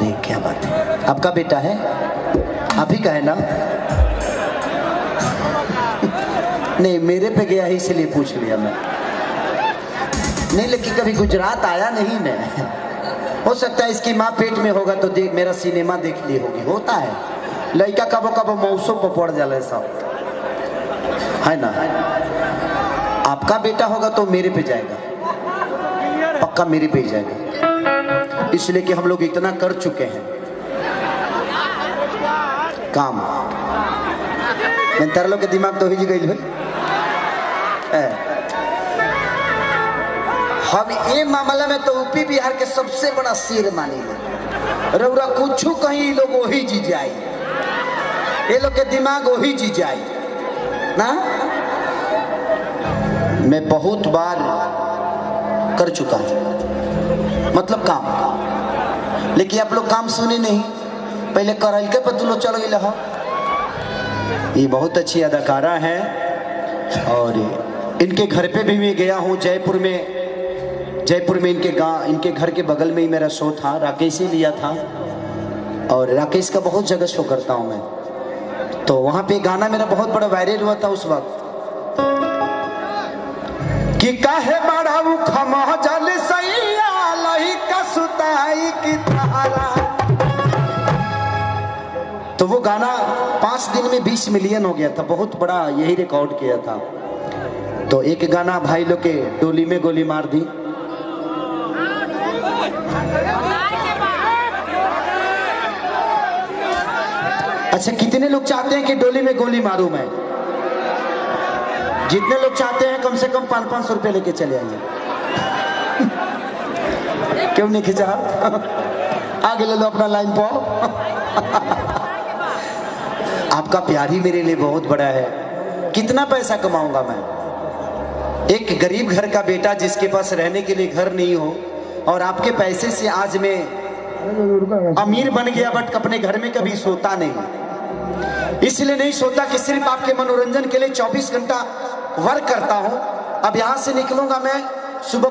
अरे क्या बात है, आपका बेटा है? आप ही का है ना? नहीं, मेरे पे गया है इसलिए पूछ लिया मैं। नहीं, लेकिन कभी गुजरात आया नहीं मैं। हो सकता है इसकी माँ पेट में होगा तो देख मेरा सिनेमा देख ली होगी। होता है, लड़का कबो कबो मौसों पर पड़ जाला सब, है ना? आपका बेटा होगा तो मेरे पे जाएगा, पक्का मेरे पे जाएगा, इसलिए कि हम लोग इतना कर चुके हैं काम। मैं तेरे लोग के दिमाग तो ही गई भाई। हम ये मामला में तो यूपी बिहार के सबसे बड़ा शेर मानी ले। रउरा कुछ कहीं लोग वही जी जाए, ये लोग के दिमाग वही जी जाए ना। मैं बहुत बार कर चुका हूं मतलब काम, लेकिन आप लोग काम सुने नहीं। पहले करल के पर तू लोग चल गए। ये बहुत अच्छी अदाकारा है और इनके घर पे भी मैं गया हूँ। जयपुर में इनके घर के बगल में ही मेरा शो था, राकेश ही लिया था और राकेश का बहुत जगह शो करता हूँ मैं। तो वहाँ पे गाना मेरा बहुत बड़ा वायरल हुआ था उस वक्त कि काहे बड़ा खमा जल सैया लही का सुताई की तारा। तो वो गाना 5 दिन में 20 मिलियन हो गया था, बहुत बड़ा यही रिकॉर्ड किया था। तो एक गाना भाई लोग के डोली में गोली मार दी। अच्छा, कितने लोग चाहते हैं कि डोली में गोली मारूं मैं? जितने लोग चाहते हैं कम से कम 500-500 रुपए लेके चले आइए। क्यों नहीं खिंचा? आगे ले लो अपना लाइन पाओ। आपका प्यार ही मेरे लिए बहुत बड़ा है। कितना पैसा कमाऊंगा मैं? एक गरीब घर का बेटा जिसके पास रहने के लिए घर नहीं हो और आपके पैसे से आज मैं अमीर बन गया, बट अपने घर में कभी सोता नहीं। इसलिए नहीं सोता कि सिर्फ आपके मनोरंजन के लिए 24 घंटा वर्क करता हूं। अब यहां से निकलूंगा मैं सुबह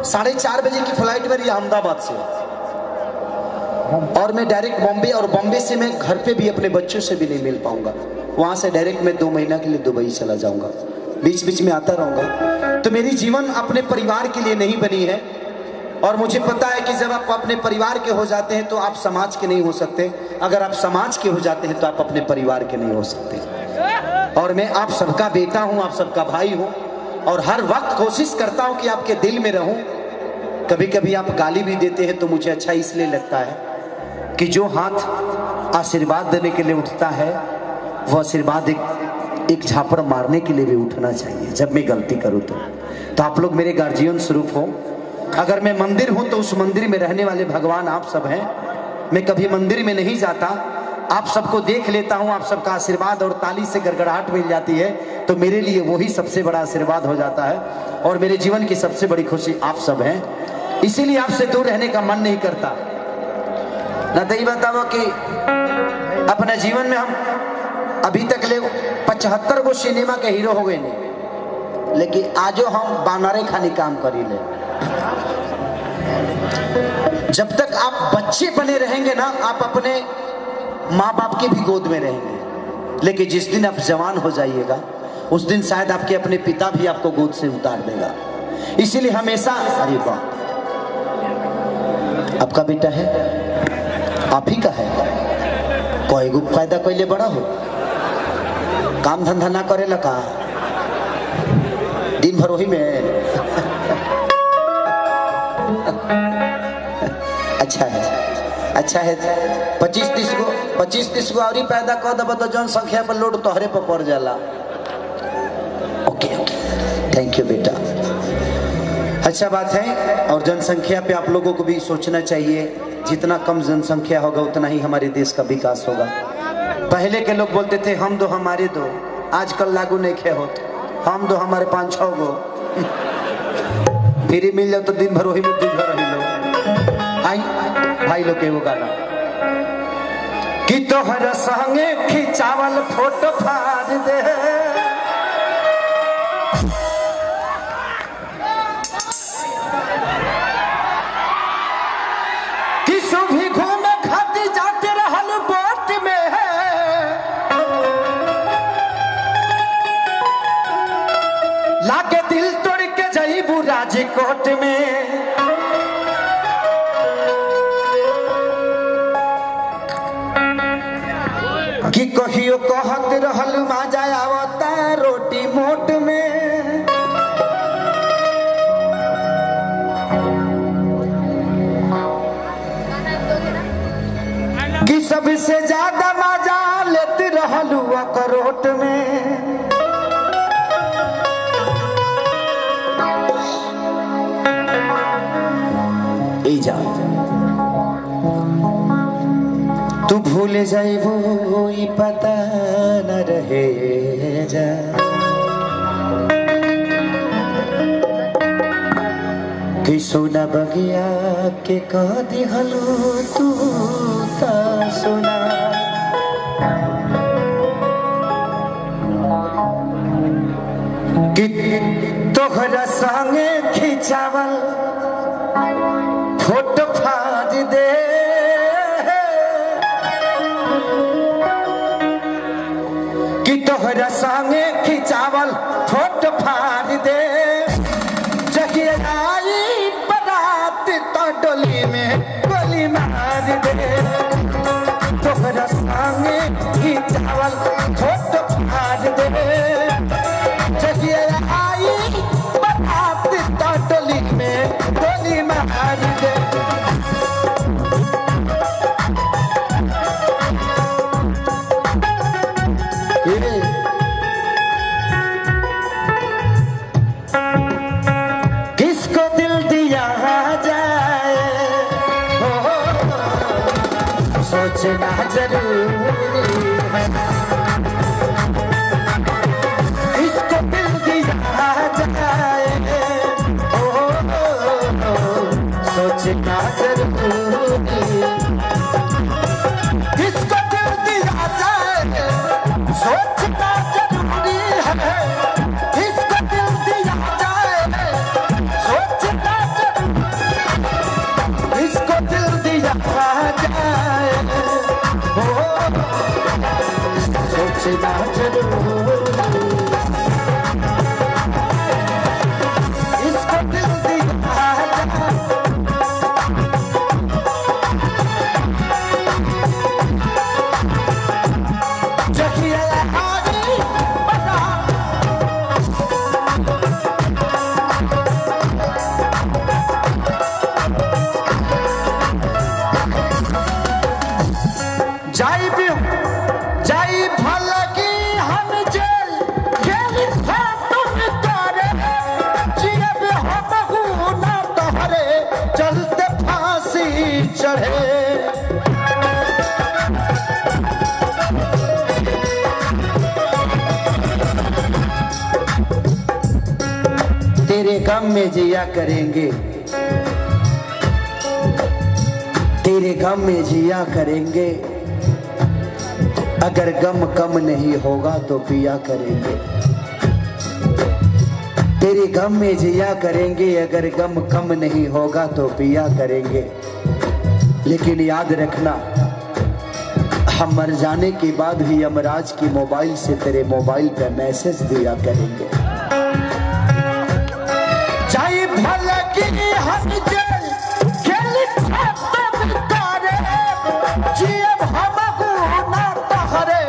4:30 बजे की फ्लाइट मेरी अहमदाबाद से, और मैं डायरेक्ट बॉम्बे, और बॉम्बे से मैं घर पे भी अपने बच्चों से भी नहीं मिल पाऊंगा। वहां से डायरेक्ट मैं 2 महीना के लिए दुबई चला जाऊंगा, बीच बीच में आता रहूंगा। तो मेरी जीवन अपने परिवार के लिए नहीं बनी है, और मुझे पता है कि जब आप अपने परिवार के हो जाते हैं तो आप समाज के नहीं हो सकते। अगर आप समाज के हो जाते हैं तो आप अपने परिवार के नहीं हो सकते। और मैं आप सबका बेटा हूं, आप सबका भाई हूं, और हर वक्त कोशिश करता हूं कि आपके दिल में रहूं। कभी कभी आप गाली भी देते हैं तो मुझे अच्छा इसलिए लगता है कि जो हाथ आशीर्वाद देने के लिए उठता है वो आशीर्वाद एक झापड़ मारने के लिए भी उठना चाहिए जब मैं गलती करूं तो आप लोग मेरे गार्जियन स्वरूप हो। अगर मैं मंदिर हूं तो उस मंदिर में रहने वाले भगवान आप सब हैं। मैं कभी मंदिर में नहीं जाता, आप सबको देख लेता हूं, आप सबका आशीर्वाद और ताली से गड़गड़ाहट मिल जाती है, तो मेरे लिए वही सबसे बड़ा आशीर्वाद हो जाता है। और मेरे जीवन की सबसे बड़ी खुशी आप सब हैं, इसीलिए आपसे दूर रहने का मन नहीं करता। ना तो ये बताओ कि अपने जीवन में हम अभी तक ले 75 गो सिनेमा के हीरो हो गए नहीं, लेकिन आजो हम बानरे खानी काम करी ले। जब तक आप बच्चे बने रहेंगे ना, आप अपने माँ बाप के भी गोद में रहेंगे, लेकिन जिस दिन आप जवान हो जाइएगा उस दिन शायद आपके अपने पिता भी आपको गोद से उतार देगा। इसीलिए हमेशा, अरे वाह, आपका बेटा है, आप ही का है, कोई गो फायदा कोई ले बड़ा हो, काम धंधा ना करे लगा, दिन भर वही में। अच्छा है 25-30 गो और पैदा कर दब तो जनसंख्या पर लोड तोहरे पर पड़ जाला। ओके, थैंक यू बेटा, अच्छा बात है। और जनसंख्या पे आप लोगों को भी सोचना चाहिए, जितना कम जनसंख्या होगा उतना ही हमारे देश का विकास होगा। पहले के लोग बोलते थे हम दो हमारे दो, आजकल लागू नहीं खे होते, हम दो हमारे 5-6 गो। फिर मिल जाओ तो दिन भर वही में रही लो। आई भाई लोग के वो गाना कि तोहरा संगे खिंचावल फोटो फाड़ दे, कि सुभी घूमे जी कोट में कि कहियो कहत रहल माजा आवता रोटी मोट में। कि सबसे ज्यादा मजा लेते रहल अखरोट में। जा तू भूल जाइबो ई पता न रहे जा। कि सोना बगिया के कह दिहलो तू ता सोना। कि तोहरा संगे खिंचावल फोटो फाड़ दे। कि तोहरा संगे खिंचावल फोटो फाड़ दे। जगिए आई बारात तो डोली में गोली मार दे। तोहरा संगे खिंचावल फोटो फाड़ दे। जगिए आई बारात तो डोली में गोली मार दे। किसको दिल दिया जाए सोचना जरूरी है। किसको दिल दिया जाए सोचना जरूरी। किसको दिल दिया जाए सोचना जरूरी है। किसको दिल दिया जाए सोचना जरूरी। किसको दिल दिया जाए सोचना जरूरी। इसको दिल दिया जाई भलगी हम जेल खेल तुम करे। जियब हम ना तोहरे चलते फांसी चढ़े। तेरे गम में जिया करेंगे। तेरे गम में जिया करेंगे। अगर गम कम नहीं होगा तो पिया करेंगे। तेरे गम में जिया करेंगे। अगर गम कम नहीं होगा तो पिया करेंगे। लेकिन याद रखना हम मर जाने के बाद भी यमराज की मोबाइल से तेरे मोबाइल पे मैसेज दिया करेंगे। चाहे भलगी हम जेल खेल तुम करे। जियब हम ना तोहरे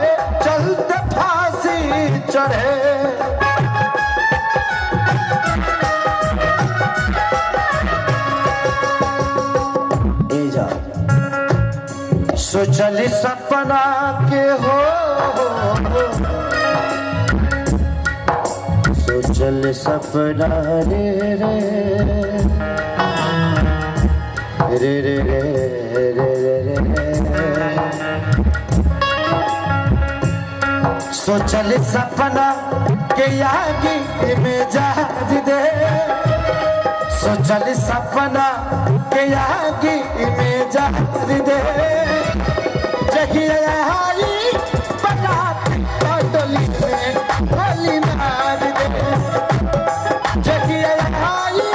चलते फांसी चढ़े। सोचल सपना के हो सोचल सपना रे रे रे रे रे रे रे। सोचल सपना के आगे में जाज दे। सोचल सपना के आगे में जाज दे। जगिया आई बारात तो डोली में गोली मार दे। जगिया आई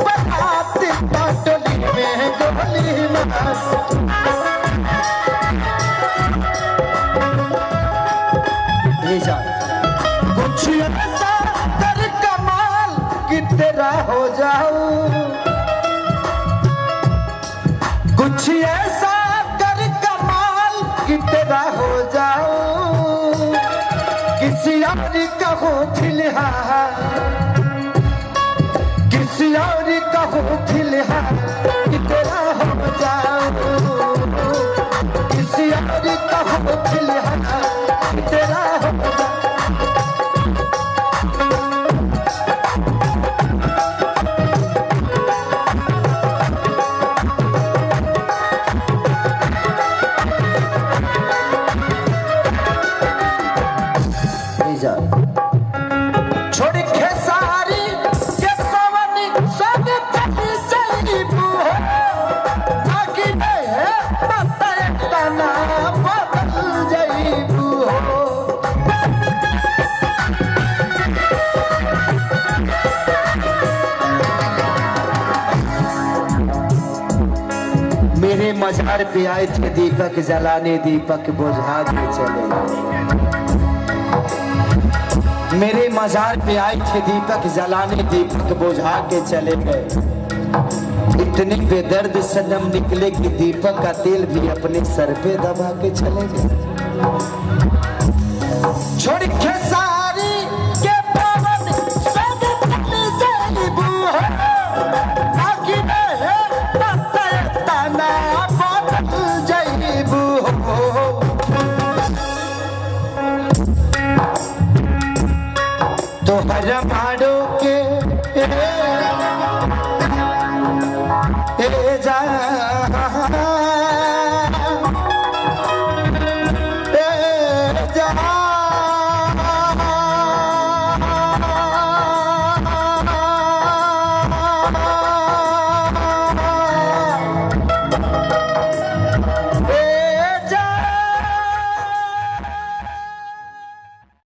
बारात तो डोली में गोली मार दे। कुछ ऐसा कर कमाल कि तेरा हो जाओ कुछ ऐसा कर कमाल कि तेरा हो जाऊं, किसी और का हो फिलहाल, किसी और का हो फिलहाल कि तेरा हो जाऊं, किसी और का हो फिलहाल कि तेरा हो जाऊं। छोड़ खेसारी के पवन संग चली जाइबू हो, आगे है बताए तना बदल जाइबू हो। मेरे मजार पे आए थे दीपक जलाने, दीपक बुझा के चले। मेरे मजार पे आए थे दीपक जलाने, दीपक बुझा के चले गए। इतने बेदर्द सनम निकले कि दीपक का तेल भी अपने सर पे दबा के चले गए। छोड़ खेसारी के पवन संग चली जाइबू हो, आगे है बताए तना बदल जाइबू हो। तो हर